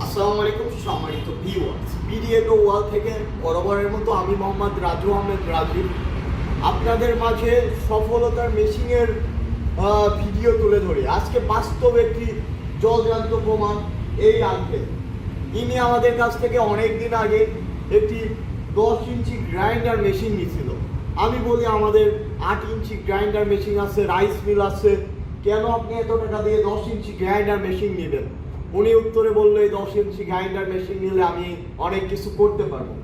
আসসালামু আলাইকুম সম্মানিত ভিউয়ার্স, বিডিএগ্রো ওয়াল থেকে বরাবরের মতো আমি মোহাম্মদ রাজু আহমেদ রাজীব আপনাদের মাঝে সফলতার মেশিনের ভিডিও তুলে ধরি। আজকে বাস্তব একটি জলজান্ত প্রমাণ এই আঙ্কেল। ইনি আমাদের কাছ থেকে অনেক দিন আগে একটি 10 ইঞ্চি গ্রাইন্ডার মেশিন নিয়েছিল। আমি বলি আমাদের 8 ইঞ্চি গ্রাইন্ডার মেশিন আছে, রাইস মিল আছে, কেন আপনি এত টাকা দিয়ে 10 ইঞ্চি গ্রাইন্ডার মেশিন নেবেন? উনি উত্তরে বললো এই 10 ইঞ্চি গ্রাইন্ডার মেশিন নিলে আমি অনেক কিছু করতে পারবো।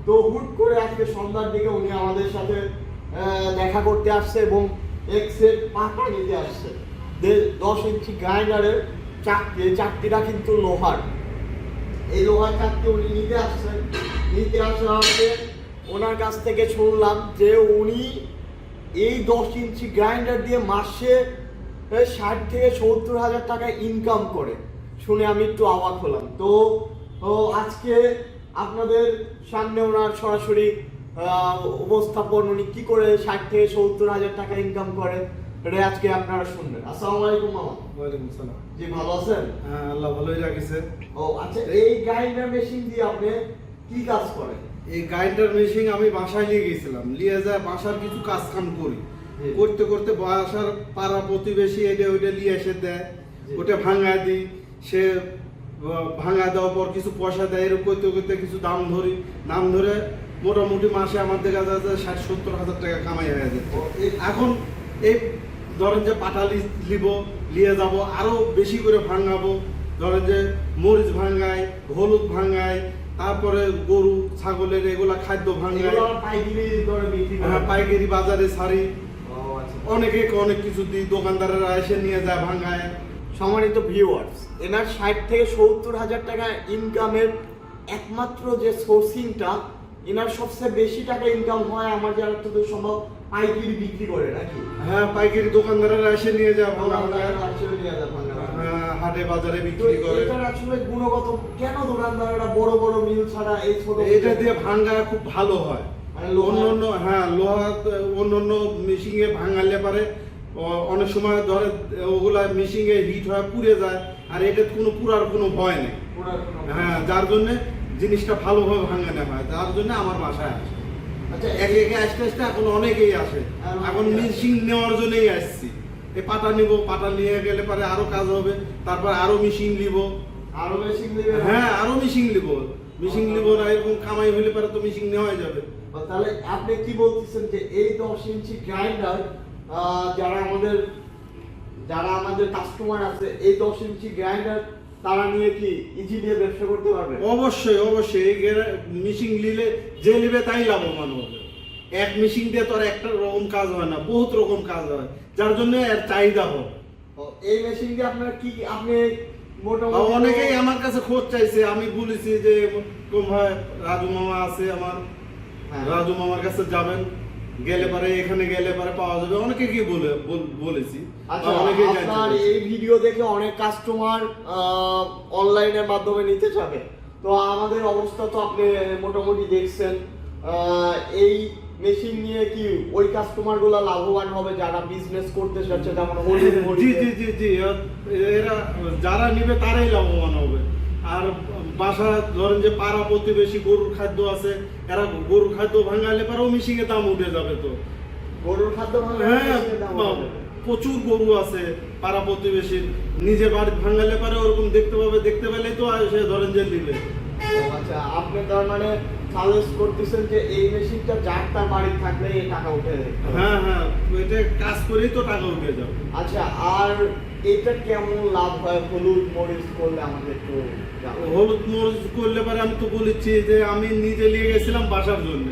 তো হুট করে আজকে সন্ধ্যার দিকে উনি আমাদের সাথে দেখা করতে আসছে এবং এক সেট পাটা নিতে আসছে। 10 ইঞ্চি গ্রাইন্ডারের চাকতিটা কিন্তু লোহার। এই লোহার চাকতি উনি নিতে আসছেন। নিতে আসা হচ্ছে ওনার কাছ থেকে শুনলাম যে উনি এই 10 ইঞ্চি গ্রাইন্ডার দিয়ে মাসে 60 থেকে 70 হাজার টাকা ইনকাম করে। শুনে আমি একটু অবাক হলাম। তো আজকে আপনাদের সামনে ওনার সরাসরি উপস্থাপন, উনি কি করে 60 থেকে 70 হাজার টাকা ইনকাম করে এটা আজকে আপনারা শুনবেন। আসসালামু আলাইকুম মামা। ওয়ালাইকুম সালাম। জি, ভালো আছেন? হ্যাঁ, আল্লাহ ভালোই রাখিছে। ও আচ্ছা, এই গ্রাইন্ডার মেশিন দিয়ে আপনি কি কাজ করেন? এই গ্রাইন্ডার মেশিন আমি বাসায় নিয়ে গেছিলাম, নিয়ে যায় বাসার কিছু কাজ কাম করি। করতে করতে বাসার পাড়া প্রতিবেশী এটা ওইটা নিয়ে এসে দেয়, ওটা ভাঙায় দিই। সে ভাঙা দেওয়ার পর কিছু পয়সা দেয়। এরকম করতে করতে কিছু দাম ধরে মোটামুটি মাসে আমার দেখা যায় 60-70 হাজার টাকা কামাই হয়ে যাচ্ছে। এখন এই ধরেন যে পাটালি নিয়ে যাব, আরো বেশি করে ভাঙাবো। ধরেন যে মরিচ ভাঙাই, হলুদ ভাঙাই, তারপরে গরু ছাগলের এগুলা খাদ্য ভাঙাই, পাইকারি বাজারে ছাড়ি। অনেকে অনেক কিছু দিই, দোকানদারেরা এসে নিয়ে যায় ভাঙায়। সম্মানিত ভিউয়ার্স, এনার 60 থেকে 70 হাজার টাকা ইনকামের একমাত্র যে সোর্সিংটা, এনার সবচেয়ে বেশি টাকা ইনকাম হয় আমার যারা তো সম্ভব পাইকারি বিক্রি করে নাকি? হ্যাঁ, পাইকারি দোকানদারেরা এসে নিয়ে যায় হাটে বাজারে বিক্রি করে। এটা আসলে গুণগত কেন দোকানদাররা বড় বড় মিল ছাড়া এই ছোট এটা দিয়ে ভাঙা খুব ভালো হয়। অন্যান্য লোহা অন্যান্য মেশিনে ভাঙালে পারে অনেক সময় ধরে ওগুলা মেশিনে হিট হয়, পুড়ে যায়। আর এটা কোনো পুরার কোনো ভয় নেই। হ্যাঁ, যার জন্য জিনিসটা ভালোভাবে ভাঙানো হয়, যার জন্য আমার বাসায় আসে। আচ্ছা, একে একে আস্তে আস্তে এখন অনেকেই আসে। এখন মেশিন নেওয়ার জন্যই আসছি। এই পাটা নিব, পাটা নিয়ে গেলে পরে আরো কাজ হবে, তারপর আরো মেশিন নিব, আরো মেশিন নিবে। হ্যাঁ, আরো মেশিন নিব না, এরকম কামাই হলে পরে তো মেশিন নেওয়াই যাবে। তাহলে আপনি কি বলতেছেন যে এই 10 ইঞ্চি গ্রাইন্ডার যারা আমাদের কাস্টমার আছে, এই 10 ইঞ্চি গ্রাইন্ডার তারা নিয়ে কি ইজিলি ব্যবসা করতে পারবে? অবশ্যই এই মেশিন নিলে যে নিবে তাই লাভবান হবে। এক মেশিন দিয়ে তো আর একটা রকম কাজ হয় না, বহুত রকম কাজ হয়, যার জন্য এর চাহিদা হয়। এই মেশিন দিয়ে আপনি মোটামুটি অনেকেই আমার কাছে খোঁজ চাইছে। আমি বলেছি যে ভাই রাজু মামা আছে আমার, রাজু মামার কাছে যাবেন, গেলে পারে এখানে গেলে পারে পাওয়া যাবে। অনেকে কি বলেছি। আচ্ছা, আপনার এই ভিডিও দেখে অনেক কাস্টমার অনলাইনের মাধ্যমে নিতে চাবে। তো আমাদের অবস্থা তো আপনি মোটামুটি দেখছেন। এই মেশিন নিয়ে কি ওই কাস্টমার গুলা লাভবান হবে যারা বিজনেস করতে চাচ্ছে? যেমন জি, এরা যারা নিবে তারাই লাভবান হবে। আর বাসা ধরেন যে পাড়া প্রতিবেশী গরুর খাদ্য আছে, এরা গরুর খাদ্য ভাঙালে পারেও মিশিয়ে দাম উঠে যাবে। তো গরুর খাদ্য হ্যাঁ, প্রচুর গরু আছে পাড়া প্রতিবেশীর, নিজের বাড়ি ভাঙালে পারে ওরকম দেখতে পেলেই তো সে ধরেন যে নিবে। আচ্ছা, আপনি তার মানে সাজেস্ট করতেছেন যে এই মেশিনটা যার তার বাড়ি থাকলে এই টাকা উঠে যায়? হ্যাঁ, এটা কাজ করেই তো টাকা উঠে যাবে। আচ্ছা, আর এটা কেমন লাভ হয় হলুদ মরিচ করলে আমাদের একটু? হলুদ মরিচ করলে পারে আমি তো বলেছি যে আমি নিজে নিয়ে গেছিলাম বাসার জন্য।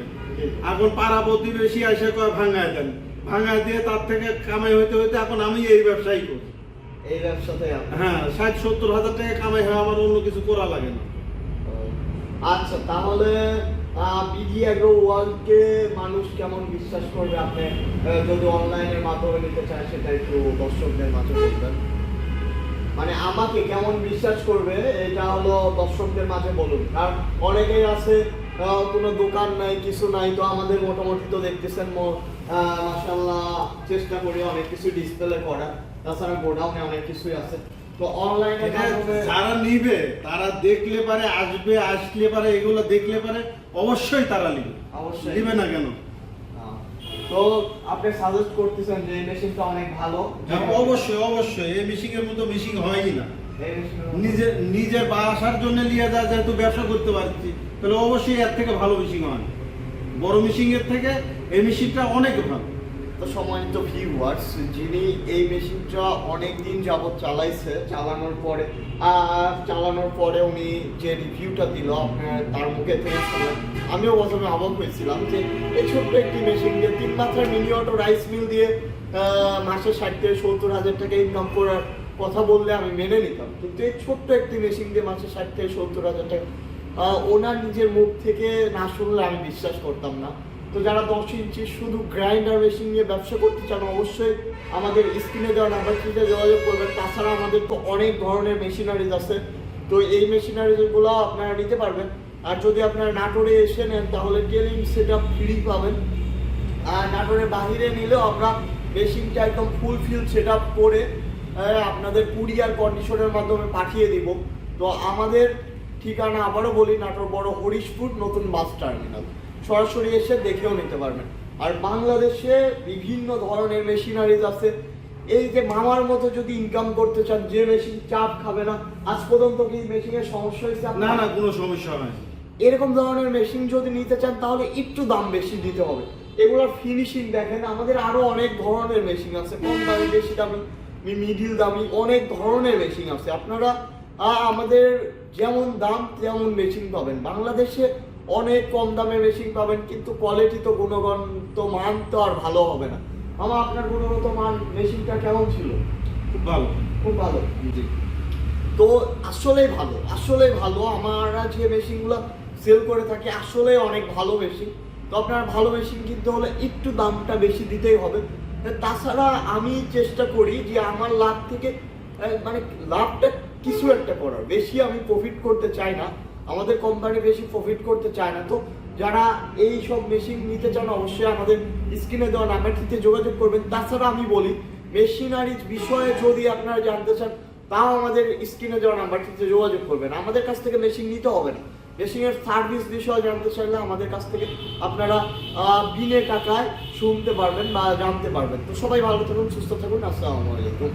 এখন পাড়া প্রতিবেশী এসে কয় ভাঙায় দেন, ভাঙায় দিয়ে তার থেকে কামাই হইতে এখন আমি এই ব্যবসায়ী করি। এই ব্যবসাতে হ্যাঁ, 60-70 হাজার টাকা কামাই হয়, আমার অন্য কিছু করা লাগে না। আচ্ছা, তাহলে বিডিএগ্রো ওয়ার্ল্ডকে মানুষ কেমন বিশ্বাস করবে? আপনি যদি অনলাইনের মাধ্যমে নিতে চায় সেটা একটু দর্শকদের মাঝে বলবেন। মানে আমাকে কেমন বিশ্বাস করবে এটা হলো দর্শকদের মাঝে বলুন। কারণ অনেকেই আছে কোনো দোকান নাই, কিছু নাই। তো আমাদের মোটামুটি তো দেখতেছেন মাশাআল্লাহ চেষ্টা করি অনেক কিছু ডিসপ্লে করা, তাছাড়া গোডাউনে অনেক কিছুই আছে। তো অনলাইনে এটা যারা নিবে তারা দেখলে পারে, আসবে, আসলে পারে, এগুলো দেখলে পারে অবশ্যই তারা নিবে। অবশ্যই নিবে না কেন? তো আপনি সাজেস্ট করতেছেন যে এই মেশিনটা অনেক ভালো? হ্যাঁ, অবশ্যই অবশ্যই। এই মেশিনের মতো মেশিন হয়ই না। এই মেশিনের নিজের বাসার জন্য নিয়ে যা, যেহেতু ব্যবসা করতে পারছি, তাহলে অবশ্যই এর থেকে ভালো মেশিন হয়। বড় মেশিনের থেকে এই মেশিনটা অনেক ভালো। তো সম্মানিত ভিউয়ার্স, যিনি এই মেশিনটা অনেক দিন যাবত চালাইছে, চালানোর পরে উনি যে রিভিউটা দিল আপনার তার মুখে থেকে শুনে আমিও প্রথমে অবাক হয়েছিলাম যে এই ছোট্ট একটি মেশিন দিয়ে 3 মাত্রার মিনি অটো রাইস মিল দিয়ে মাসে 60 থেকে 70,000 টাকা ইনকাম করার কথা বললে আমি মেনে নিতাম, কিন্তু এই ছোট্ট একটি মেশিন দিয়ে মাসে 60 থেকে 70,000 টাকা ওনার নিজের মুখ থেকে না শুনলে আমি বিশ্বাস করতাম না। তো যারা 10 ইঞ্চি শুধু গ্রাইন্ডার মেশিন নিয়ে ব্যবসা করতে চান অবশ্যই আমাদের স্ক্রিনে দেওয়া নাম্বারটিতে যোগাযোগ করবেন। তাছাড়া আমাদের তো অনেক ধরনের মেশিনারিজ আছে, তো এই মেশিনারিজগুলো আপনারা নিতে পারবেন। আর যদি আপনারা নাটোরে এসে নেন তাহলে টেলিং সেট আপ ফ্রি পাবেন। আর নাটোরের বাহিরে নিলেও আমরা মেশিনটা একদম ফুলফিল সেট আপ করে আপনাদের কুরিয়ার কন্ডিশনের মাধ্যমে পাঠিয়ে দিব। তো আমাদের ঠিকানা আবারও বলি, নাটোর বড় হরিশপুর নতুন বাস টার্মিনাল। সরাসরি এসে দেখেও নিতে পারবেন। আর বাংলাদেশে বিভিন্ন ধরনের মেশিনারিজ আছে। এই যে মামার মতো যদি ইনকাম করতে চান, যে মেশিন চাপ খাবে না, আজ পর্যন্ত কি মেশিনের সমস্যা হয়েছে? না না, কোনো সমস্যা হয় না। এরকম ধরনের মেশিন যদি নিতে চান তাহলে একটু দাম বেশি দিতে হবে। এগুলোর ফিনিশিং দেখেন, আমাদের আরো অনেক ধরনের মেশিন আছে, কম দামি, বেশি দামি, মিডিল দামি, অনেক ধরনের মেশিন আছে। আপনারা আমাদের যেমন দাম তেমন মেশিন পাবেন। বাংলাদেশে অনেক কম দামে মেশিন পাবেন, কিন্তু কোয়ালিটি তো গুণগত মান তো আর ভালো হবে না। আপনার গুণগত মান মেশিনটা কেমন ছিল? খুব ভালো, খুব ভালো। জি। তো আসলেই ভালো। আমরা যে মেশিনগুলো সেল করে থাকি আসলে অনেক ভালো মেশিন। তো আপনার ভালো মেশিন কিনতে হলে একটু দামটা বেশি দিতেই হবে। তাছাড়া আমি চেষ্টা করি যে আমার লাভ থেকে মানে লাভটা কিছু একটা করার, বেশি আমি প্রফিট করতে চাই না, আমাদের কোম্পানি বেশি প্রফিট করতে চায় না। তো যারা এই সব মেশিন নিতে চান অবশ্যই আমাদের স্ক্রিনে দেওয়া নাম্বারটিতে যোগাযোগ করবেন। তাছাড়া আমি বলি, মেশিনারিজ বিষয়ে যদি আপনারা জানতে চান তাও আমাদের স্ক্রিনে দেওয়া নাম্বারটিতে যোগাযোগ করবেন। আমাদের কাছ থেকে মেশিন নিতে হবে না। মেশিনের সার্ভিস বিষয়ে জানতে চাইলে আমাদের কাছ থেকে আপনারা বিনা টাকায় শুনতে পারবেন বা জানতে পারবেন। তো সবাই ভালো থাকুন, সুস্থ থাকুন। আসসালামু আলাইকুম।